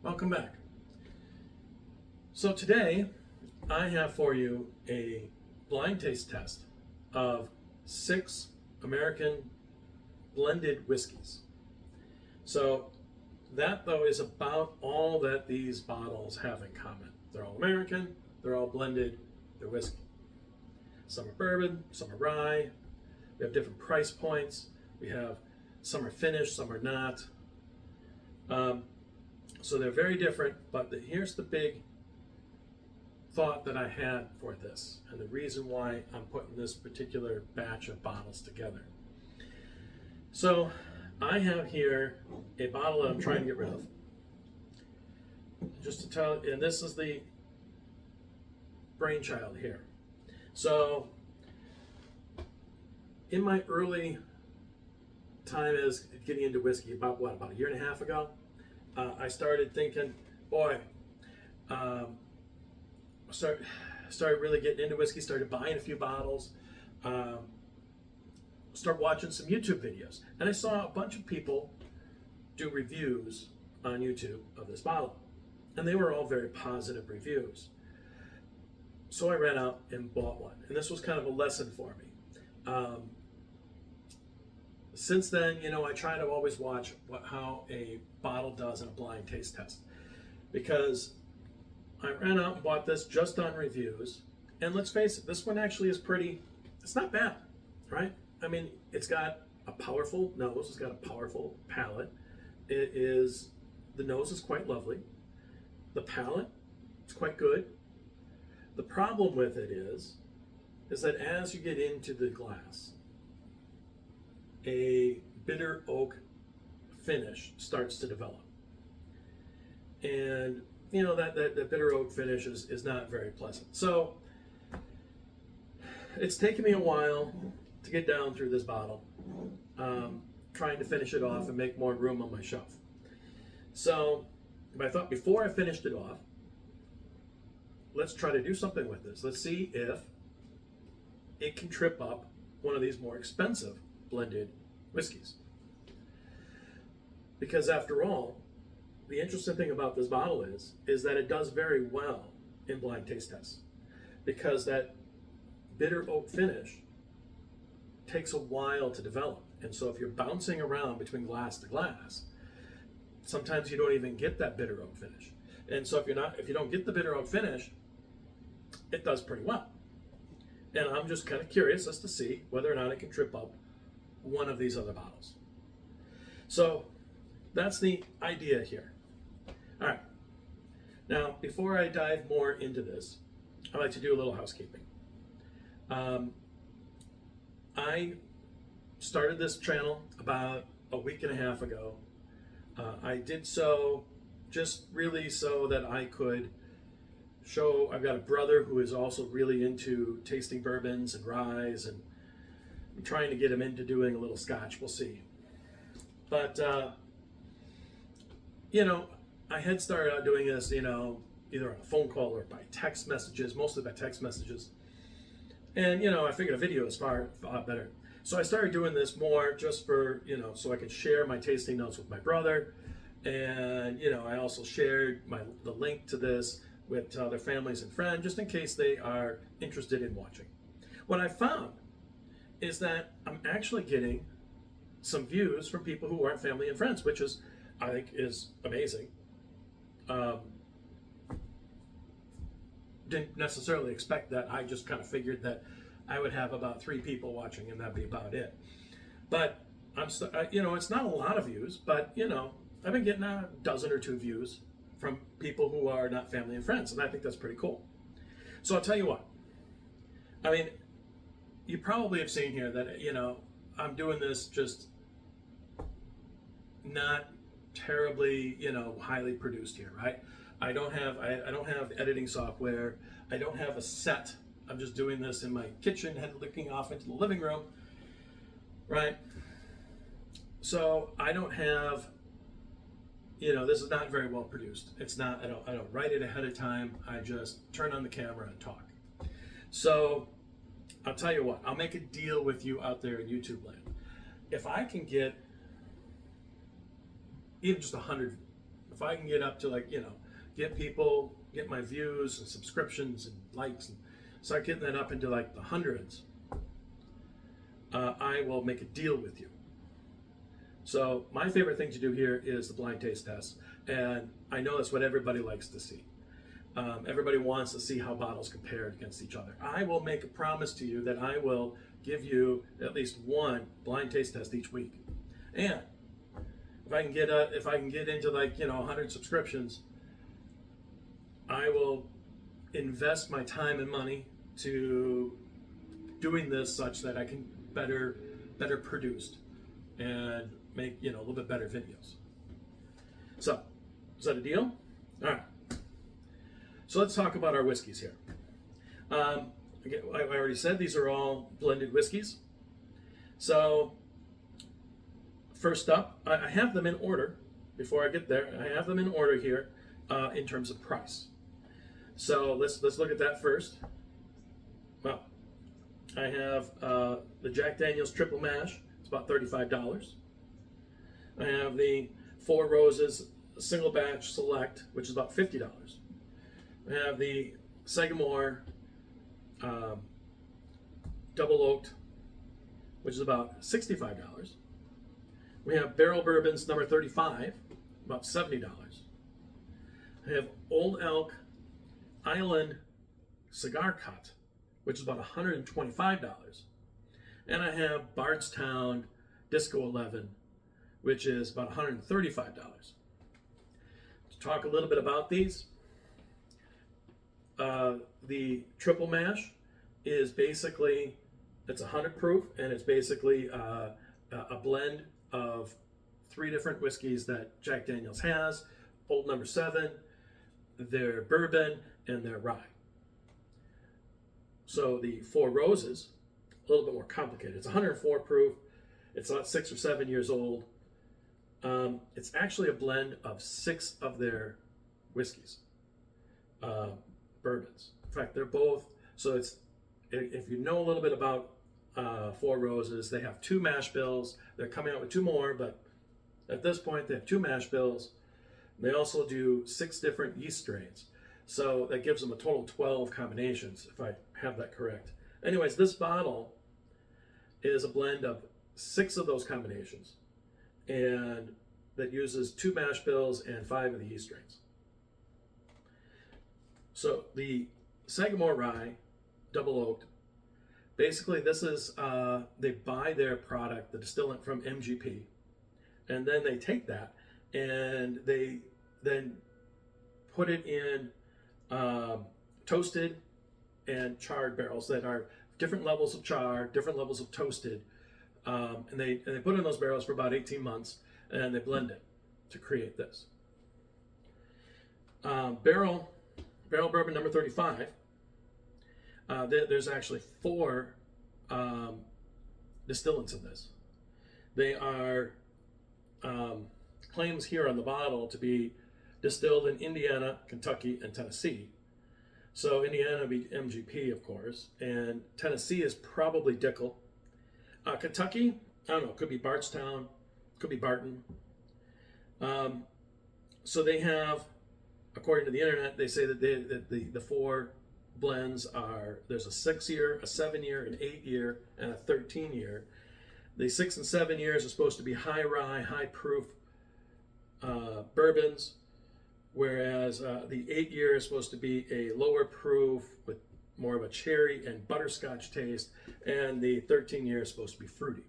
Welcome back. So today I have for you a blind taste test of 6 American blended whiskeys. So that though is about all that these bottles have in common. They're all American, they're all blended, they're whiskey. Some are bourbon, some are rye. We have different price points. Some are finished, some are not. So they're very different, but here's the big thought that I had for this, and the reason why I'm putting this particular batch of bottles together. So I have here a bottle that I'm trying to get rid of. Just to tell, and this is the brainchild here. So in my early time as getting into whiskey, about a year and a half ago, I started thinking, boy, started really getting into whiskey, started buying a few bottles, started watching some YouTube videos. And I saw a bunch of people do reviews on YouTube of this bottle. And they were all very positive reviews. So I ran out and bought one. And this was kind of a lesson for me. Since then, I try to always watch how a bottle does in a blind taste test, because I ran out and bought this just on reviews, and let's face it, this one actually is it's not bad, right? I mean, it's got a powerful nose, it's got a powerful palate. The nose is quite lovely. The palate is quite good. The problem with it is that as you get into the glass, a bitter oak finish starts to develop. And that bitter oak finish is not very pleasant. So it's taken me a while to get down through this bottle, trying to finish it off and make more room on my shelf. So I thought before I finished it off, let's try to do something with this. Let's see if it can trip up one of these more expensive blended whiskeys. Because after all, the interesting thing about this bottle is that it does very well in blind taste tests, because that bitter oak finish takes a while to develop. And so if you're bouncing around between glass to glass, sometimes you don't even get that bitter oak finish. And so if you don't get the bitter oak finish, it does pretty well. And I'm just kind of curious as to see whether or not it can trip up one of these other bottles. So that's the idea here. All right. Now, before I dive more into this, I'd like to do a little housekeeping. I started this channel about a week and a half ago. I did so just really so that I could show, I've got a brother who is also really into tasting bourbons and ryes, and I'm trying to get him into doing a little scotch. We'll see. But, I had started out doing this, either on a phone call or by text messages, mostly by text messages. And, I figured a video is a lot better. So I started doing this more just for, so I could share my tasting notes with my brother. And, I also shared the link to this with their families and friends, just in case they are interested in watching. What I found is that I'm actually getting some views from people who aren't family and friends, which I think is amazing. Didn't necessarily expect that. I just kind of figured that I would have about 3 people watching and that'd be about it. But it's not a lot of views, but I've been getting a dozen or 2 views from people who are not family and friends, and I think that's pretty cool. So I'll tell you what. I mean, you probably have seen here that I'm doing this just not terribly highly produced here, right? I don't have editing software. I don't have a set. I'm just doing this in my kitchen, looking off into the living room, right? So I don't have, this is not very well produced. It's not. I don't write it ahead of time. I just turn on the camera and talk. So I'll tell you what. I'll make a deal with you out there in YouTube land. If I can get even just 100 if I can get up to like, get my views and subscriptions and likes and start getting that up into like the hundreds, I will make a deal with you. So my favorite thing to do here is the blind taste test, and I know that's what everybody likes to see. Everybody wants to see how bottles compare against each other. I will make a promise to you that I will give you at least one blind taste test each week. And if I can get into like 100 subscriptions, I will invest my time and money to doing this such that I can better produced and make a little bit better videos. So, is that a deal? All right. So let's talk about our whiskeys here. Again, I already said these are all blended whiskeys. So first up, I have them in order. Before I get there, I have them in order here in terms of price. So let's look at that first. Well, I have the Jack Daniel's Triple Mash. It's about $35. I have the Four Roses Single Batch Select, which is about $50. I have the Sagamore Double Oaked, which is about $65. We have Barrel Bourbons number 35, about $70. I have Old Elk Island Cigar Cut, which is about $125. And I have Bardstown Disco 11, which is about $135. To talk a little bit about these, the Triple Mash is basically, it's 100 proof, and it's basically a blend of 3 different whiskeys that Jack Daniel's has: Old Number 7, their bourbon, and their rye. So the Four Roses, a little bit more complicated. It's 104 proof. It's about 6 or 7 years old. It's actually a blend of 6 of their whiskeys, bourbons. In fact, they're both. So it's, if you know a little bit about Four Roses, they have 2 mash bills. They're coming out with 2 more, but at this point they have 2 mash bills. They also do 6 different yeast strains. So that gives them a total of 12 combinations, if I have that correct. Anyways, this bottle is a blend of 6 of those combinations, and that uses 2 mash bills and 5 of the yeast strains. So the Sagamore Rye Double Oaked, basically this is, they buy their product, the distillant, from MGP, and then they take that and they then put it in toasted and charred barrels that are different levels of char, different levels of toasted, and they put in those barrels for about 18 months, and they blend it to create this. Barrel Bourbon number 35. There's actually 4 distillants in this. They are claims here on the bottle to be distilled in Indiana, Kentucky, and Tennessee. So Indiana would be MGP, of course, and Tennessee is probably Dickel. Kentucky, I don't know, could be Bardstown, could be Barton. So they have, according to the internet, they say that the 4 blends are, there's a 6-year, a 7-year, an 8-year, and a 13-year. The 6 and 7 years are supposed to be high rye, high proof bourbons, whereas the 8-year is supposed to be a lower proof with more of a cherry and butterscotch taste, and the 13-year is supposed to be fruity.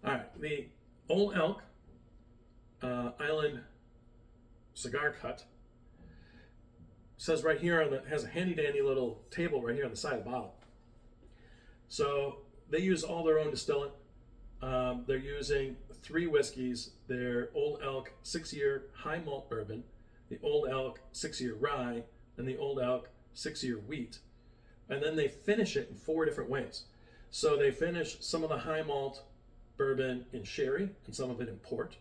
All right, the Old Elk Island Cigar Cut says right here has a handy dandy little table right here on the side of the bottle. So they use all their own distillant. They're using 3 whiskeys: their Old Elk 6-year high malt bourbon, the Old Elk 6-year rye, and the Old Elk 6-year wheat. And then they finish it in 4 different ways. So they finish some of the high malt bourbon in sherry and some of it in port.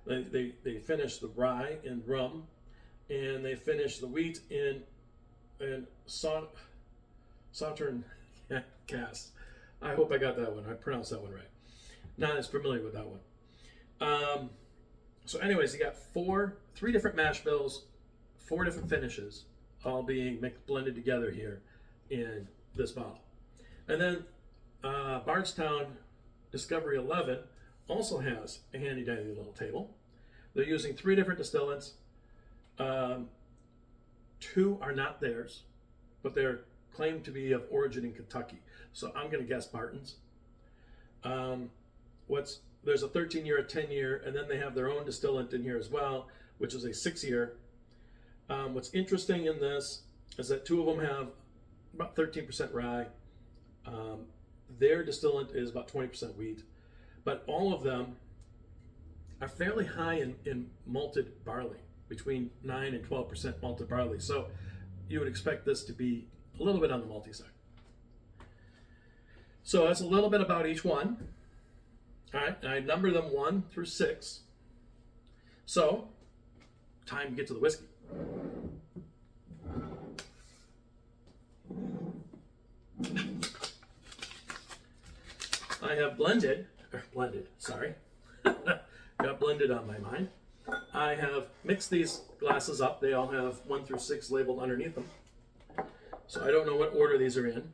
They finish the rye in rum, and they finish the wheat in Sautern cask. I hope I got that one. I pronounced that one right. Not as familiar with that one. So anyways, you got three different mash bills, 4 different finishes, all being blended together here in this bottle. And then Bardstown Discovery 11 also has a handy dandy little table. They're using 3 different distillants. 2 are not theirs, but they're claimed to be of origin in Kentucky. So I'm going to guess Barton's. There's a 13-year, a 10-year, and then they have their own distillant in here as well, which is a 6-year. What's interesting in this is that 2 of them have about 13% rye. Their distillant is about 20% wheat, but all of them are fairly high in malted barley, between 9 and 12% malted barley. So you would expect this to be a little bit on the malty side. So that's a little bit about each one. All right, I number them 1 through 6. So, time to get to the whiskey. I have got blended on my mind. I have mixed these glasses up. They all have 1 through 6 labeled underneath them. So I don't know what order these are in.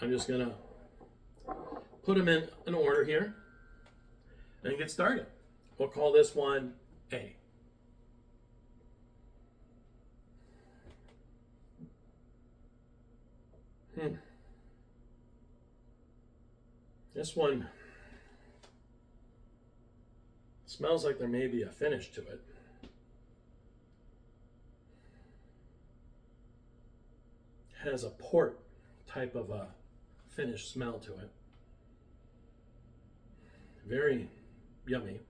I'm just gonna put them in an order here and get started. We'll call this one A. This one smells like there may be a finish to it. Has a port type of a finish smell to it. Very yummy.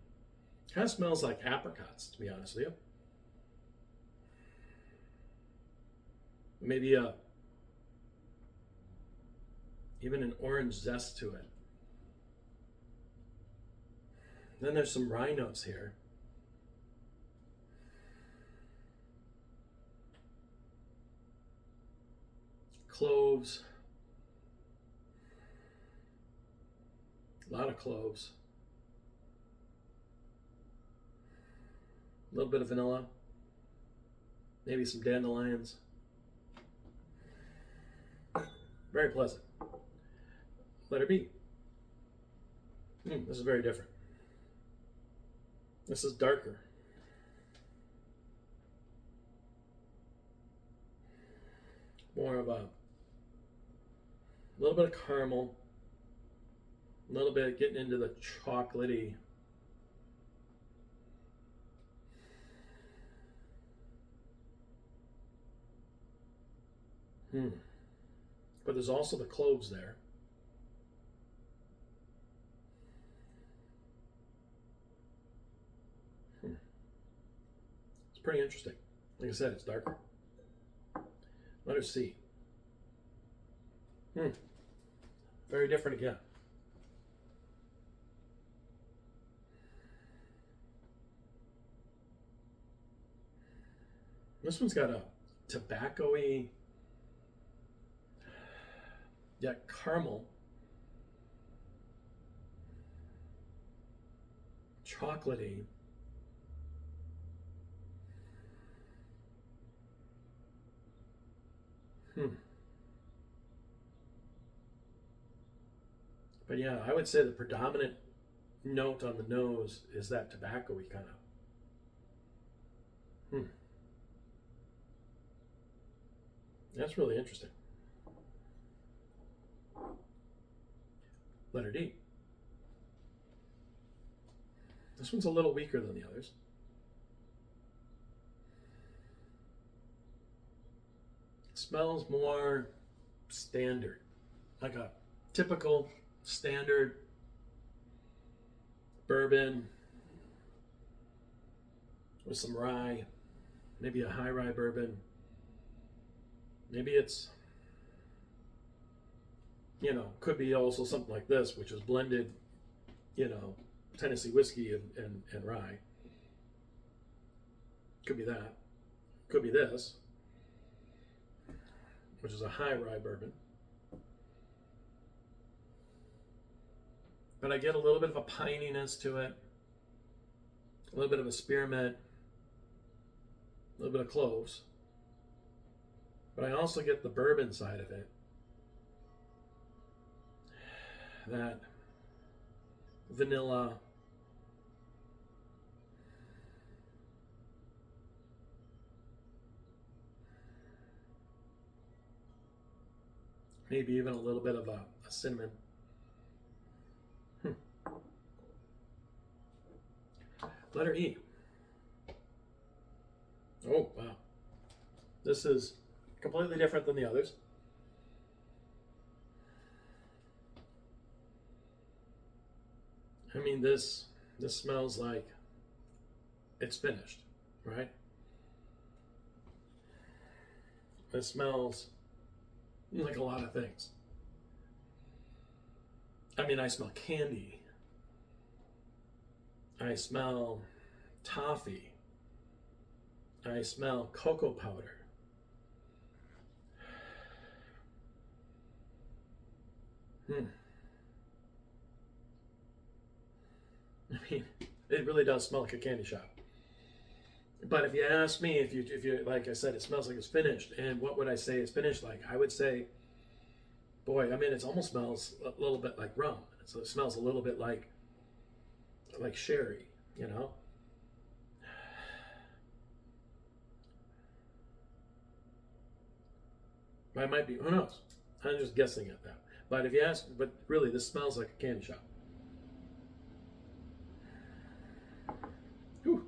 Kind of smells like apricots, to be honest with you. Maybe even an orange zest to it. Then there's some rye notes here. Cloves. A lot of cloves. A little bit of vanilla. Maybe some dandelions. Very pleasant. Let her be. This is very different. This is darker. More of a little bit of caramel, a little bit getting into the chocolatey. But there's also the cloves there. It's pretty interesting. Like I said, it's darker. Let us see. Very different again. This one's got a tobacco-y, caramel, chocolatey. But yeah, I would say the predominant note on the nose is that tobacco-y kind of. That's really interesting. Letter D. This one's a little weaker than the others. Smells more standard, like a typical standard bourbon with some rye, maybe a high rye bourbon. Maybe it's, could be also something like this, which is blended, Tennessee whiskey and rye. Could be that. Could be this, which is a high rye bourbon. But I get a little bit of a pininess to it. a little bit of a spearmint, a little bit of cloves, but I also get the bourbon side of it. That vanilla, maybe even a little bit of a cinnamon. Letter E. Oh, wow. This is completely different than the others. I mean, this smells like it's finished, right? It smells like a lot of things. I mean, I smell candy. I smell toffee. I smell cocoa powder. I mean, it really does smell like a candy shop. But if you ask me, if you like I said, it smells like it's finished, and what would I say it's finished like? I would say, boy, I mean, it almost smells a little bit like rum. So it smells a little bit like sherry, you know. I might be, who knows? I'm just guessing at that. But if you ask, but really, this smells like a candy shop. Whew.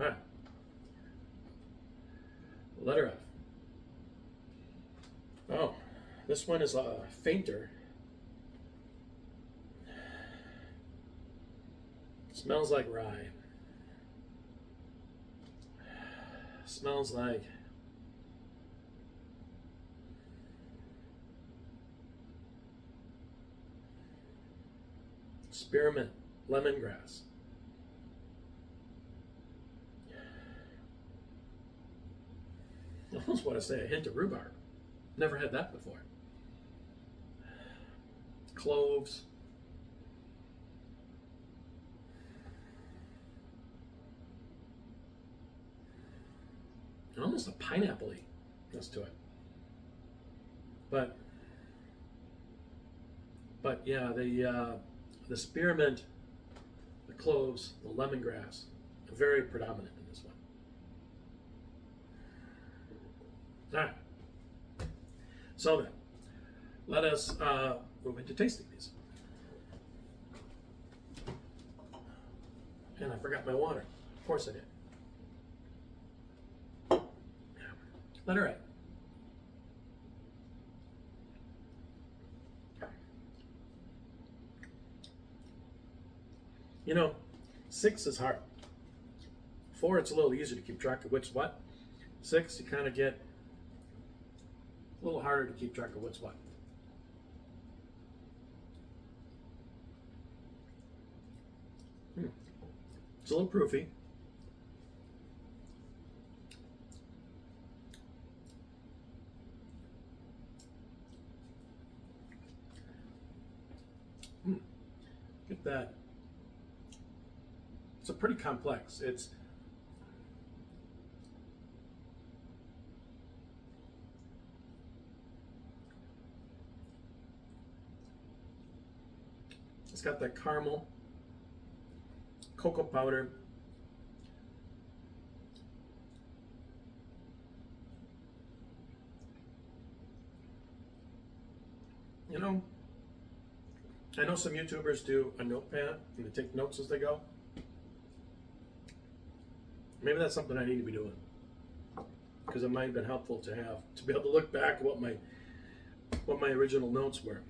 All right. Letter F. Oh, this one is fainter. Smells like rye. Smells like spearmint, lemongrass. I almost want to say a hint of rhubarb. Never had that before. Cloves. And almost a pineapple-y-ness to it. But yeah, the spearmint, the cloves, the lemongrass, are very predominant in this one. All right. So then, let us move into tasting these. And I forgot my water. Of course I did. Letter A. You know, 6 is hard. 4, it's a little easier to keep track of what's what. 6, you kind of get a little harder to keep track of what's what. It's a little proofy. Get that. It's a pretty complex. It's got that caramel, cocoa powder, you know, I know some YouTubers do a notepad and they take notes as they go. Maybe that's something I need to be doing, because it might have been helpful to be able to look back at what my original notes were.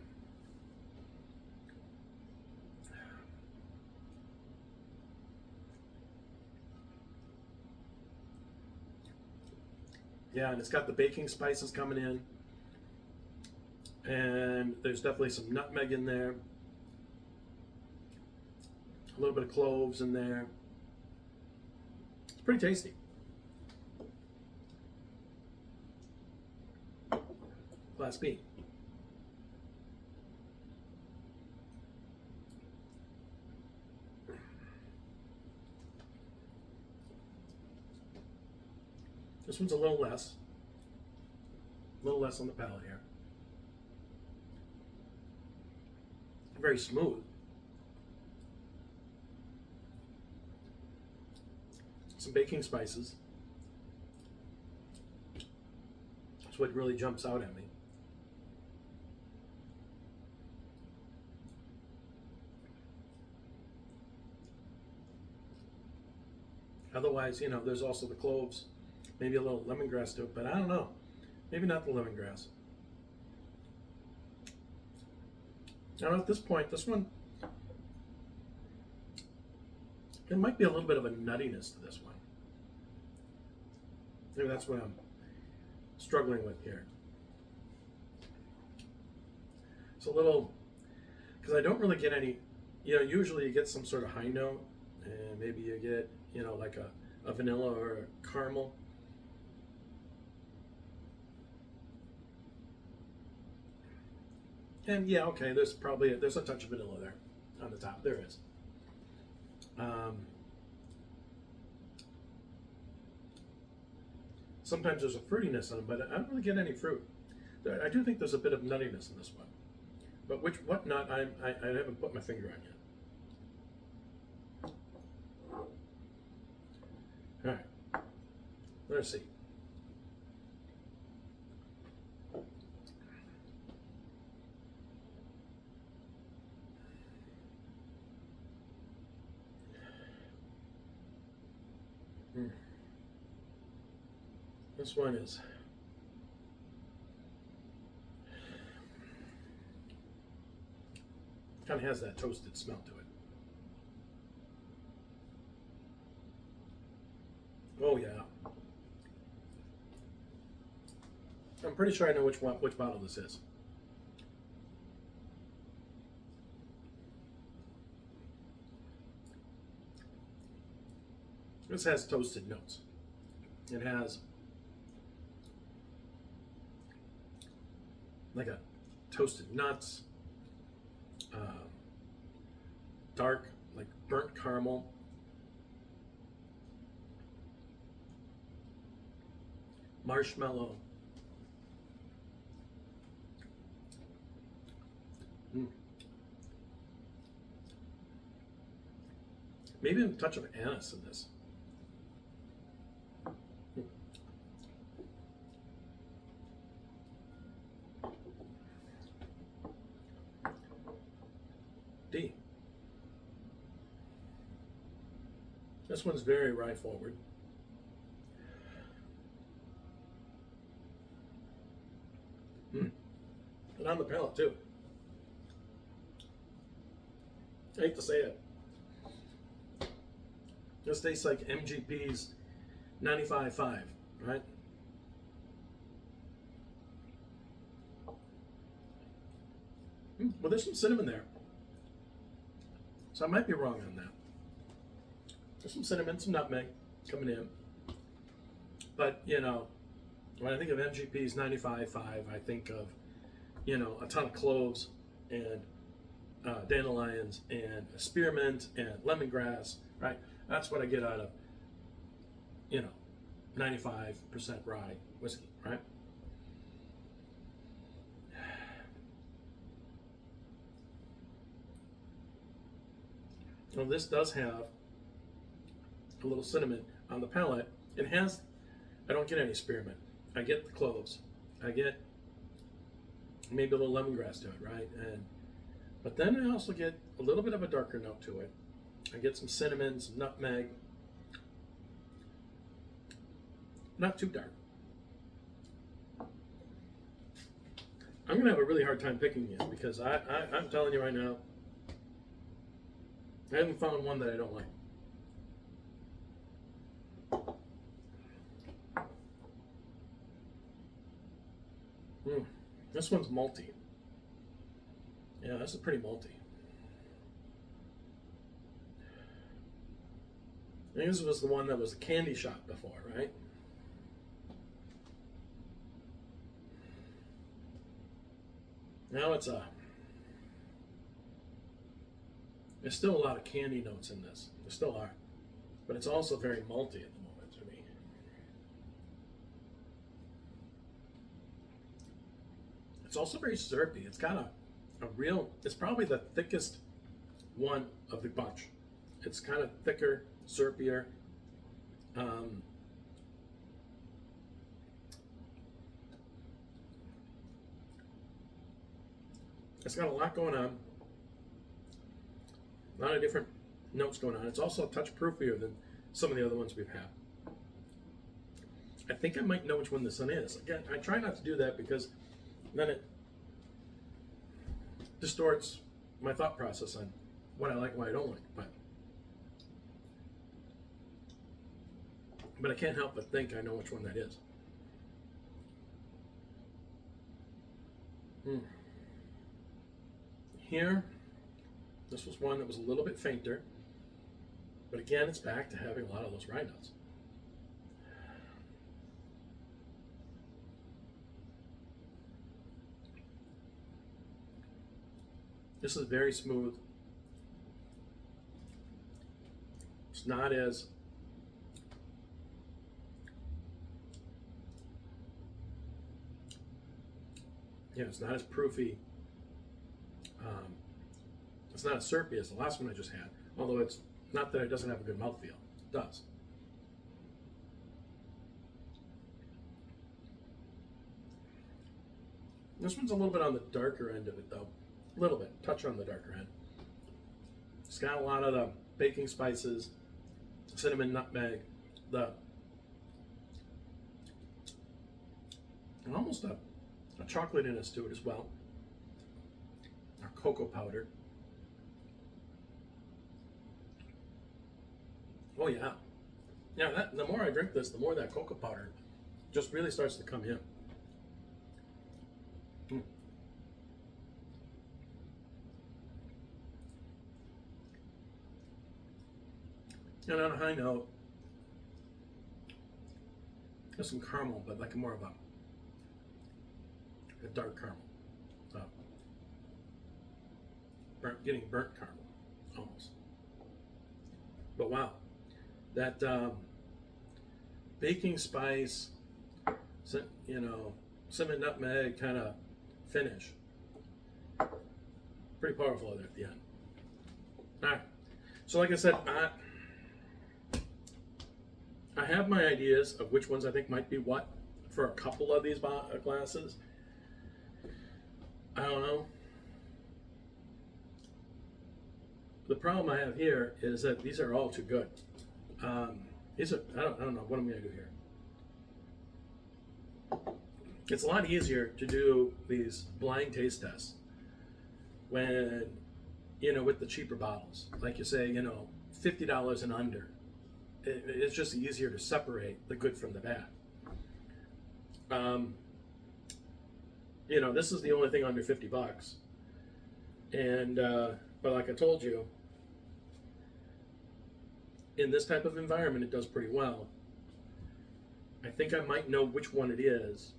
Yeah, and it's got the baking spices coming in, and there's definitely some nutmeg in there, a little bit of cloves in there. It's pretty tasty. Class B. This one's a little less on the palate here. Very smooth. Some baking spices. That's what really jumps out at me. Otherwise, you know, there's also the cloves, maybe a little lemongrass to it, but I don't know. Maybe not the lemongrass. Now at this point, this one, there might be a little bit of a nuttiness to this one. Maybe that's what I'm struggling with here. It's a little, because I don't really get any, you know, usually you get some sort of high note, and maybe you get, you know, like a vanilla or a caramel. And yeah, okay, there's a touch of vanilla there on the top. There is. Sometimes there's a fruitiness in them, but I don't really get any fruit. I do think there's a bit of nuttiness in this one, but what nut I haven't put my finger on yet. All right, let's see. This one is kind of has that toasted smell to it. Oh yeah. I'm pretty sure I know which bottle this is. This has toasted notes. It has like a toasted nuts, dark, like burnt caramel, marshmallow. Maybe a touch of anise in this. D. This one's very rye forward. And on the palate too. I hate to say it. This tastes like MGP's 95.5, right? Well, there's some cinnamon there. So I might be wrong on that. There's some cinnamon, some nutmeg coming in. But, you know, when I think of MGP's 95.5, I think of, you know, a ton of cloves and dandelions and spearmint and lemongrass, right? That's what I get out of, you know, 95% rye whiskey, right? Well, this does have a little cinnamon on the palate. It has, I don't get any spearmint. I get the cloves. I get maybe a little lemongrass to it, right? But then I also get a little bit of a darker note to it. I get some cinnamon, some nutmeg. Not too dark. I'm gonna have a really hard time picking these because I'm telling you right now, I haven't found one that I don't like. This one's malty. Yeah, this is pretty malty. I think this was the one that was a candy shop before, right? Now there's still a lot of candy notes in this. There still are. But it's also very malty at the moment to me. It's also very syrupy. It's got a real, it's probably the thickest one of the bunch. It's kind of thicker, syrupier. It's got a lot going on. A lot of different notes going on. It's also a touch proofier than some of the other ones we've had. I think I might know which one this one is. Again, I try not to do that because then it distorts my thought process on what I like and what I don't like. But I can't help but think I know which one that is. Here, this was one that was a little bit fainter, but again, it's back to having a lot of those rye notes. This is very smooth. It's not as it's not as proofy. It's not as syrupy as the last one I just had, although it's not that it doesn't have a good mouthfeel. It does. This one's a little bit on the darker end of it, though. A little bit, touch on the darker end. It's got a lot of the baking spices, cinnamon, nutmeg, and almost a chocolatiness to it as well. Or cocoa powder. Oh yeah. Yeah, the more I drink this, the more that cocoa powder just really starts to come in. And on a high note, there's some caramel, but like more of a dark caramel. Getting burnt caramel, almost. But wow, that baking spice, cinnamon, nutmeg kind of finish. Pretty powerful there at the end. All right, so like I said, I have my ideas of which ones I think might be what for a couple of these glasses. I don't know. The problem I have here is that these are all too good. These are I don't know what I'm going to do here. It's a lot easier to do these blind taste tests when with the cheaper bottles, like you say, $50 and under. It's just easier to separate the good from the bad. This is the only thing under $50, and but like I told you, in this type of environment, it does pretty well. I think I might know which one it is.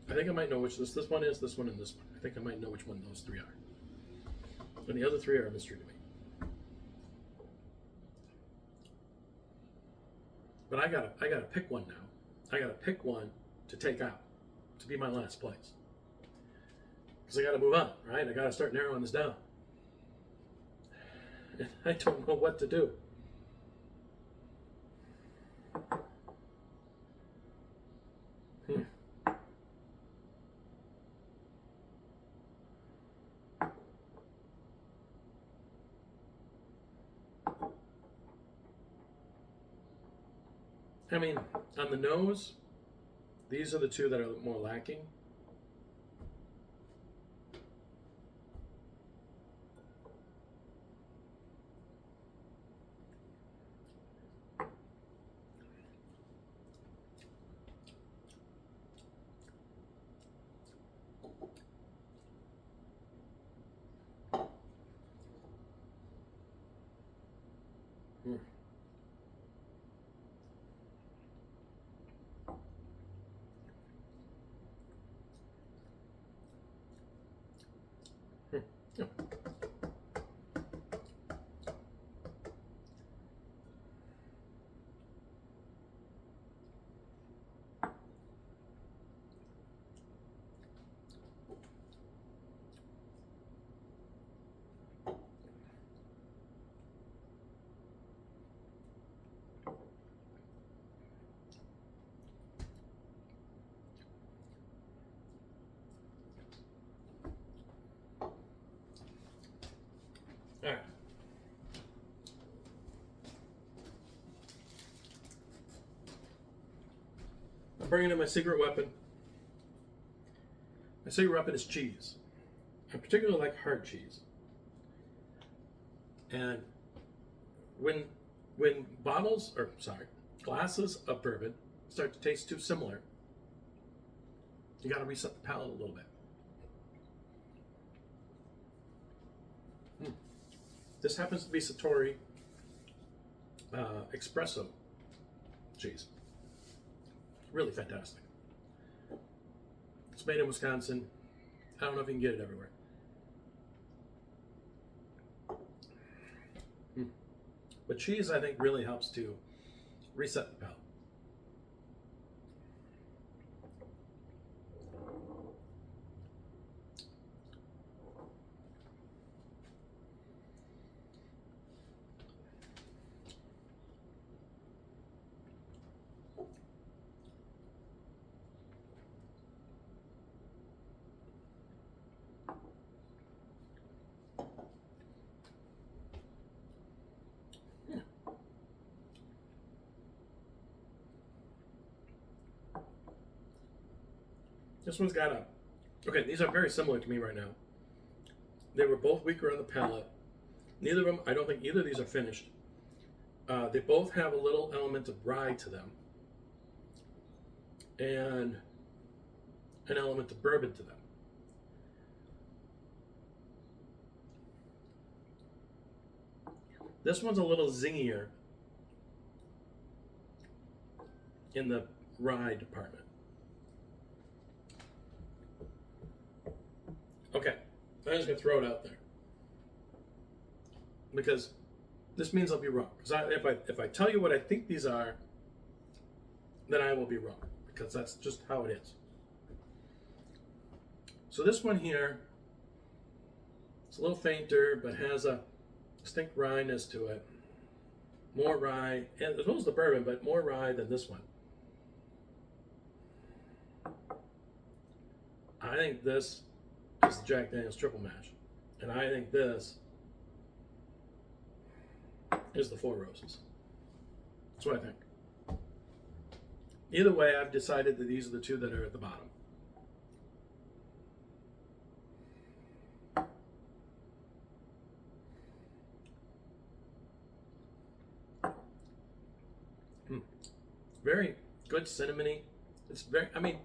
I think I might know which this one is, this one, and this one. I think I might know which one those three are. And the other three are a mystery to me. But I gotta pick one now. I gotta pick one to take out, to be my last place. Because I gotta move on, right? I gotta start narrowing this down. And I don't know what to do. I mean, on the nose, these are the two that are more lacking. I'm bringing in my secret weapon. My secret weapon is cheese. I particularly like hard cheese. And when glasses of bourbon start to taste too similar, you got to reset the palate a little bit. This happens to be Satori espresso cheese. Really fantastic. It's made in Wisconsin. I don't know if you can get it everywhere. But cheese, I think, really helps to reset the palate. This one's got okay, these are very similar to me right now. They were both weaker on the palate. Neither of them, I don't think either of these are finished. They both have a little element of rye to them. And an element of bourbon to them. This one's a little zingier in the rye department. Okay, I'm just gonna throw it out there because this means I'll be wrong. Because if I tell you what I think these are, then I will be wrong because that's just how it is. So this one here, it's a little fainter, but has a distinct rye-ness to it. More rye, and as well as the bourbon, but more rye than this one. I think this is the Jack Daniel's Triple Mash. And I think this is the Four Roses. That's what I think. Either way, I've decided that these are the two that are at the bottom. Very good cinnamony. It's very, I mean,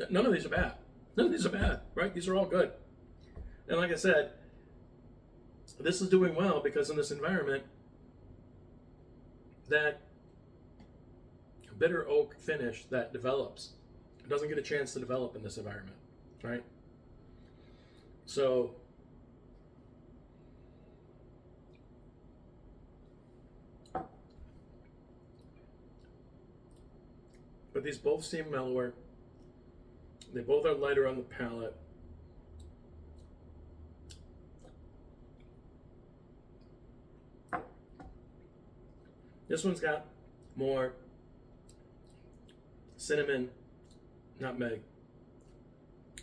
none of these are bad. None of these are bad, right? These are all good. And like I said, this is doing well because in this environment, that bitter oak finish that develops, it doesn't get a chance to develop in this environment, right? So, but these both seem mellower. They both are lighter on the palate. This one's got more cinnamon, nutmeg,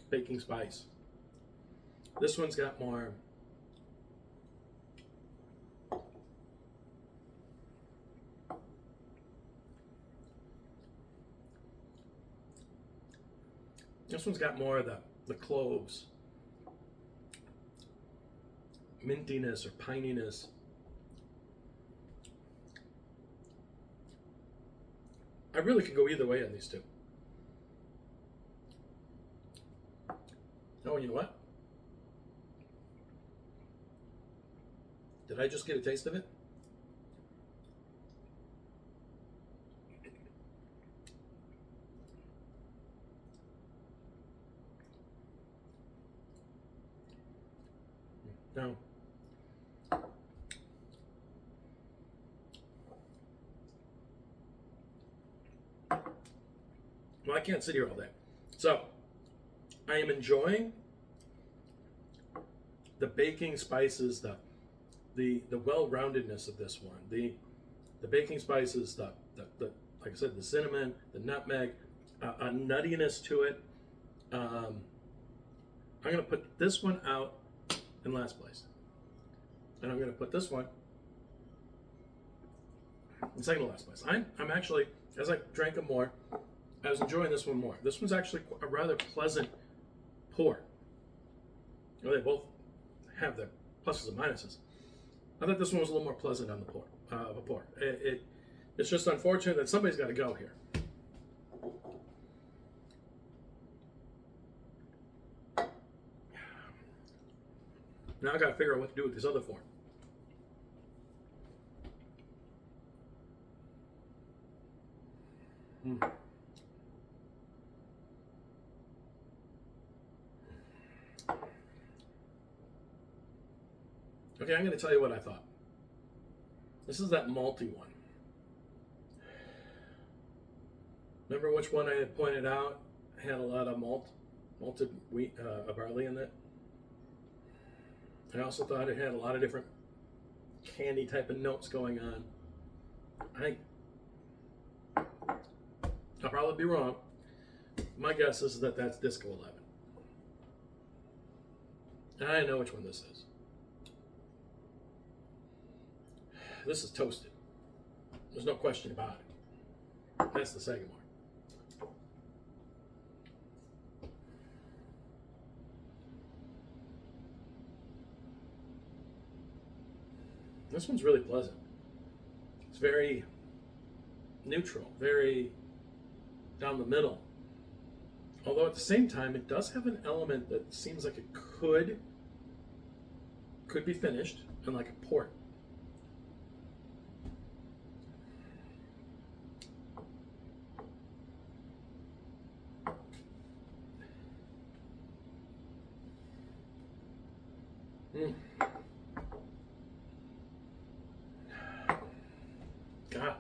baking spice. This one's got more of the cloves, mintiness or pininess. I really could go either way on these two. Oh, you know what? Did I just get a taste of it? No. Well, I can't sit here all day. So, I am enjoying the baking spices, the well-roundedness of this one. The baking spices, the like I said, the cinnamon, the nutmeg, a nuttiness to it. I'm going to put this one out in last place. And I'm going to put this one in second to last place. I'm actually, as I drank them more, I was enjoying this one more. This one's actually a rather pleasant pour. Well, they both have their pluses and minuses. I thought this one was a little more pleasant on the pour. Of a pour. It's just unfortunate that somebody's got to go here. Now I got to figure out what to do with these other four. Okay, I'm going to tell you what I thought. This is that malty one. Remember which one I had pointed out had a lot of malted wheat, barley in it? I also thought it had a lot of different candy type of notes going on. I think I'll probably be wrong. My guess is that that's Disco 11. I know which one this is. This is toasted. There's no question about it. That's the second one. This one's really pleasant. It's very neutral, very down the middle. Although at the same time, it does have an element that seems like it could be finished and like a port. God.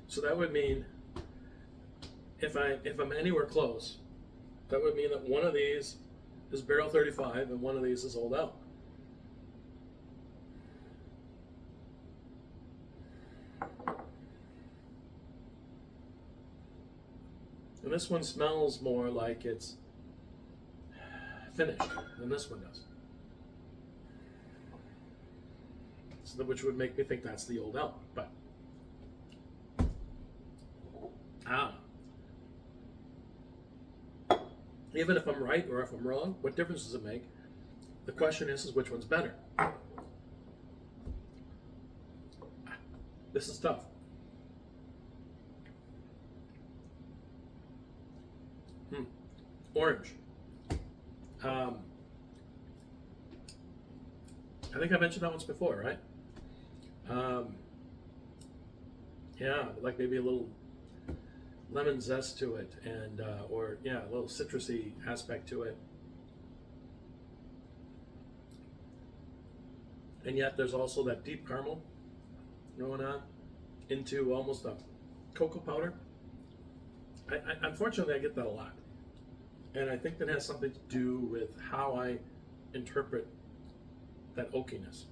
So that would mean if I'm anywhere close, that would mean that one of these is barrel 35 and one of these is Old Elk. And this one smells more like it's finished than this one does. So, which would make me think that's the Old Elk, but even if I'm right or if I'm wrong, what difference does it make? The question is which one's better? This is tough. Orange. I think I mentioned that once before, right? Yeah, like maybe a little lemon zest to it, and or yeah, a little citrusy aspect to it. And yet there's also that deep caramel going on into almost a cocoa powder. Unfortunately, I get that a lot. And I think that has something to do with how I interpret that oakiness.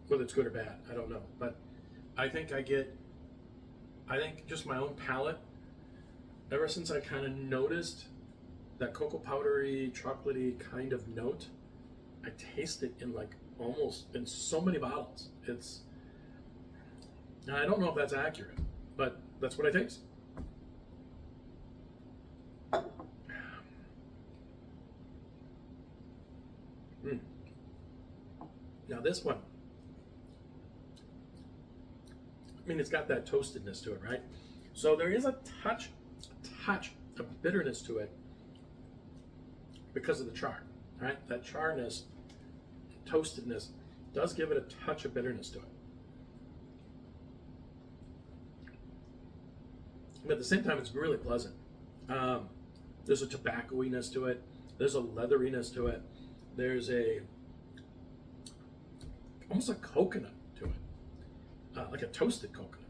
Whether it's good or bad, I don't know. But I think just my own palate, ever since I kind of noticed that cocoa powdery, chocolatey kind of note, I taste it in like almost in so many bottles. Now I don't know if that's accurate, but that's what I taste. Now this one, I mean, it's got that toastedness to it, right? So there is a touch of bitterness to it because of the char, right? That charness, toastedness does give it a touch of bitterness to it. But at the same time, it's really pleasant. There's a tobacco-iness to it. There's a leatheriness to it. There's almost a coconut to it, like a toasted coconut.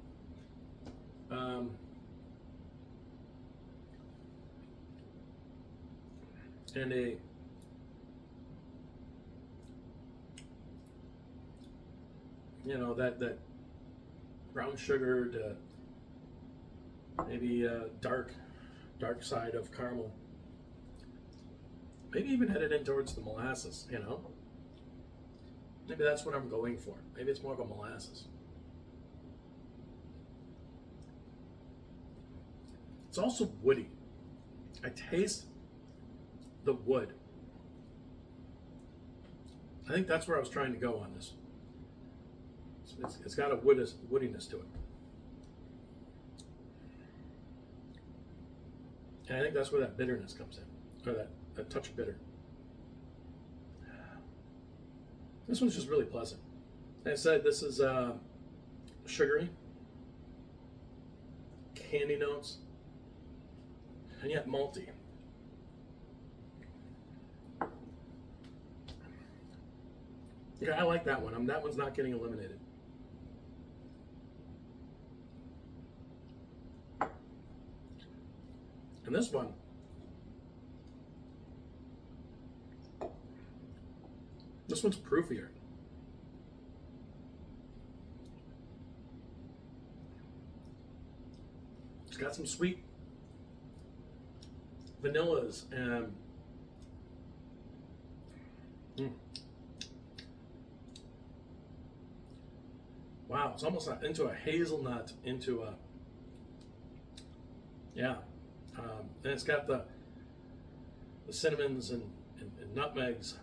And that brown sugared, maybe dark side of caramel. Maybe even headed in towards the molasses, Maybe that's what I'm going for. Maybe it's more of a molasses. It's also woody. I taste the wood. I think that's where I was trying to go on this. It's got a woodiness to it. And I think that's where that bitterness comes in, or that touch of bitter. This one's just really pleasant. Like I said, this is sugary, candy notes, and yet malty. Yeah, I like that one. That one's not getting eliminated. And this one, this one's proofier. It's got some sweet vanillas and wow, it's almost into a hazelnut, into a, yeah. And it's got the cinnamons and nutmegs,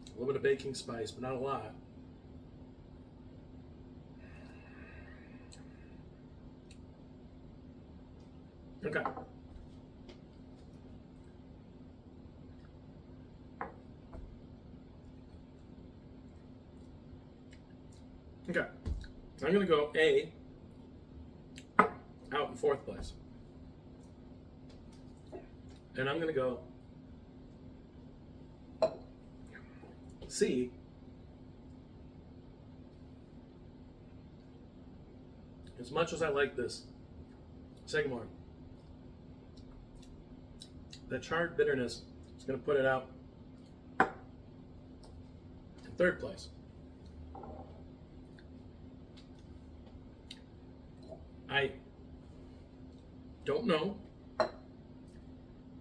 a little bit of baking spice, but not a lot. Okay. Okay. I'm going to go A out in fourth place. And I'm going to go C as much as I like this Sagamore. The charred bitterness is going to put it out in third place. I don't know,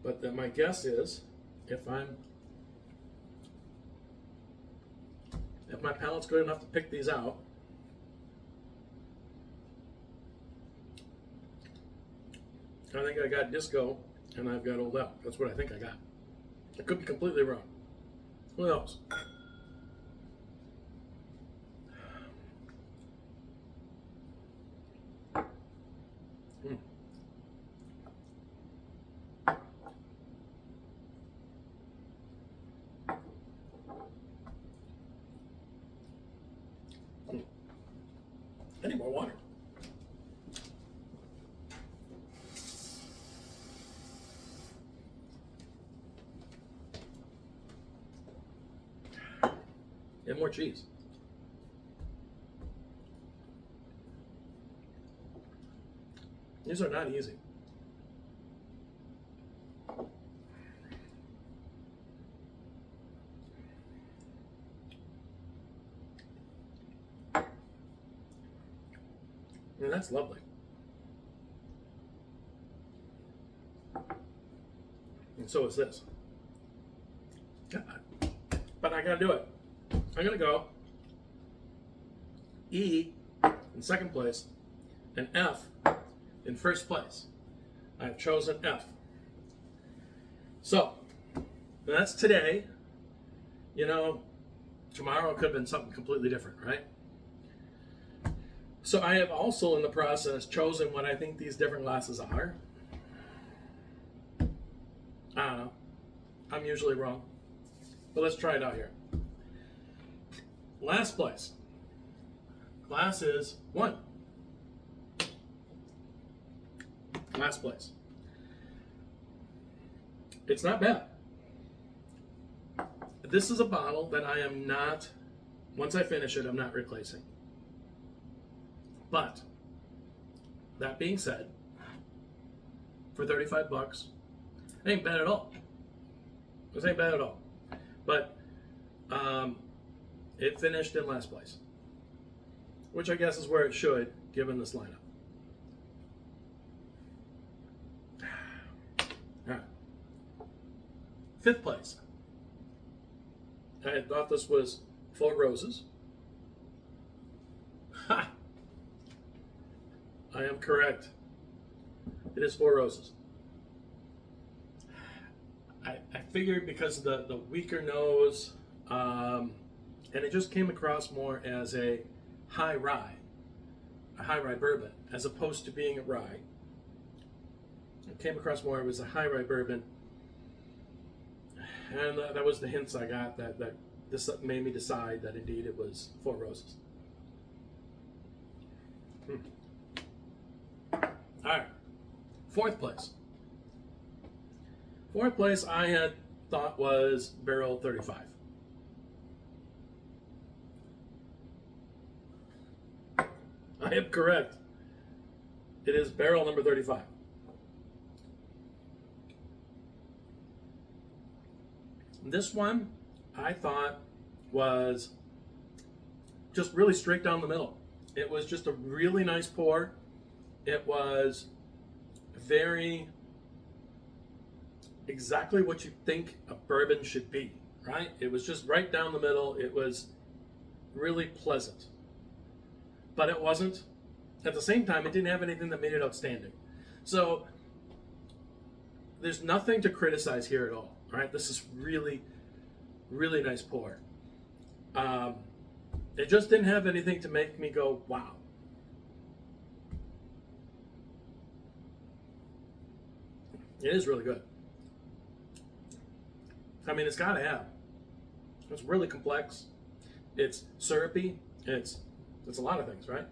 but my guess is if my palate's good enough to pick these out, I think I got Disco and I've got Old Elk. That's what I think I got. I could be completely wrong. Who knows? I need more water. And more cheese. These are not easy. And that's lovely. And so is this. But I gotta do it. I'm gonna go E in second place and F in first place. I've chosen F. So that's today. You know, tomorrow it could have been something completely different, right? So I have also in the process chosen what I think these different glasses are. I don't know. I'm usually wrong. But let's try it out here. Last place. Glass is 1. Last place. It's not bad. This is a bottle that I am not, once I finish it, I'm not replacing. But, that being said, for $35, it ain't bad at all. This ain't bad at all. But, it finished in last place, which I guess is where it should, given this lineup. All right. 5th place. I had thought this was Four Roses. Ha! I am correct. It is Four Roses. I figured because of the weaker nose, and it just came across more as a high rye bourbon, as opposed to being a rye. It came across more, it was a high rye bourbon. And that was the hints I got that this made me decide that indeed it was Four Roses. All right, fourth place. Fourth place I had thought was Barrel 35. I am correct. It is barrel number 35. This one I thought was just really straight down the middle. It was just a really nice pour. It was very exactly what you think a bourbon should be, right? It was just right down the middle. It was really pleasant. But it wasn't, at the same time, it didn't have anything that made it outstanding. So there's nothing to criticize here at all, right? This is really, really nice pour. It just didn't have anything to make me go, wow. It is really good. I mean, it's got to have. It's really complex. It's syrupy. It's a lot of things, right?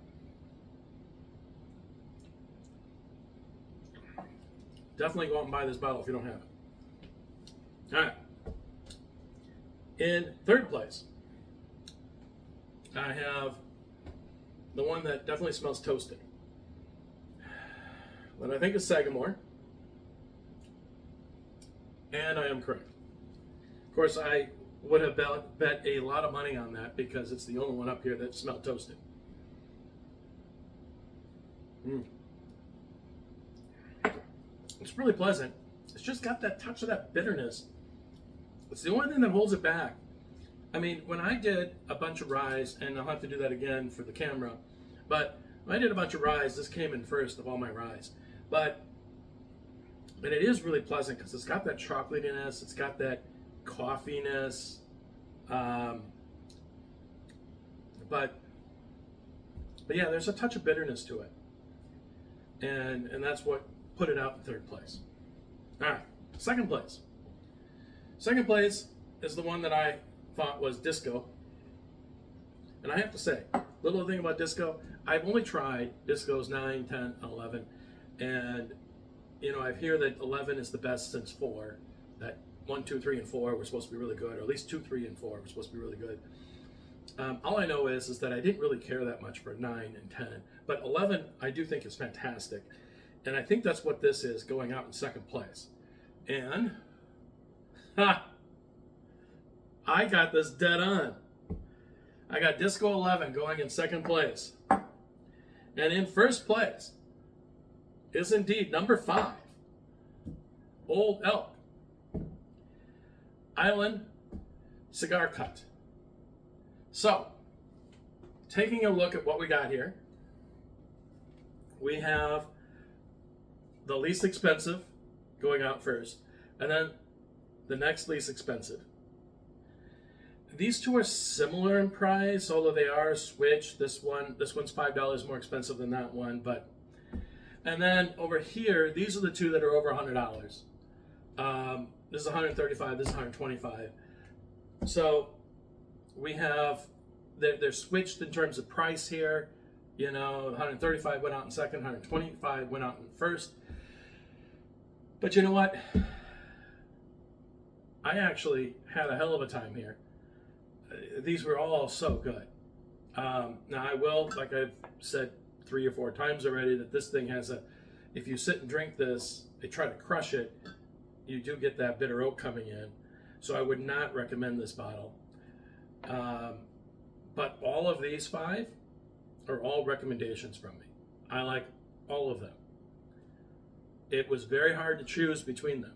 Definitely go out and buy this bottle if you don't have it. All right. In third place, I have the one that definitely smells toasted. That I think is Sagamore. And I am correct. Of course, I would have bet a lot of money on that because it's the only one up here that smelled toasted. It's really pleasant. It's just got that touch of that bitterness. It's the only thing that holds it back. I mean, when I did a bunch of ryes, and I'll have to do that again for the camera, but when I did a bunch of ryes, this came in first of all my ryes. And it is really pleasant because it's got that chocolatiness, it's got that coffeeness, but yeah, there's a touch of bitterness to it, and that's what put it out in third place. All right, second place. Second place is the one that I thought was Disco, and I have to say, little thing about Disco, I've only tried Disco's 9, 10, and 11, and you know, I hear that 11 is the best since 4. That 1, 2, 3, and 4 were supposed to be really good, or at least 2, 3, and 4 were supposed to be really good. All I know is that I didn't really care that much for 9 and 10, but 11 I do think is fantastic, and I think that's what this is going out in second place. And I got this dead on. I got Disco 11 going in second place, and in first place is indeed number 5, Old Elk Island Cigar Cut. So, taking a look at what we got here, we have the least expensive going out first, and then the next least expensive. These two are similar in price, although they are switched. This one's $5 more expensive than that one, but. And then over here, these are the two that are over $100. This is $135. This is $125. So we have they're switched in terms of price here. You know, $135 went out in second, $125 went out in first. But you know what? I actually had a hell of a time here. These were all so good. Now I will, like I've said 3 or 4 times already, that this thing has if you sit and drink this, they try to crush it, you do get that bitter oak coming in. So I would not recommend this bottle. But all of these 5 are all recommendations from me. I like all of them. It was very hard to choose between them.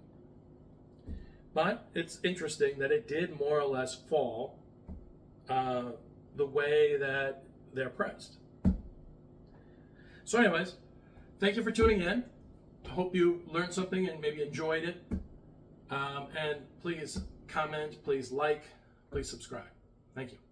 But it's interesting that it did more or less fall the way that they're priced. So anyways, thank you for tuning in. I hope you learned something and maybe enjoyed it. And please comment, please like, please subscribe. Thank you.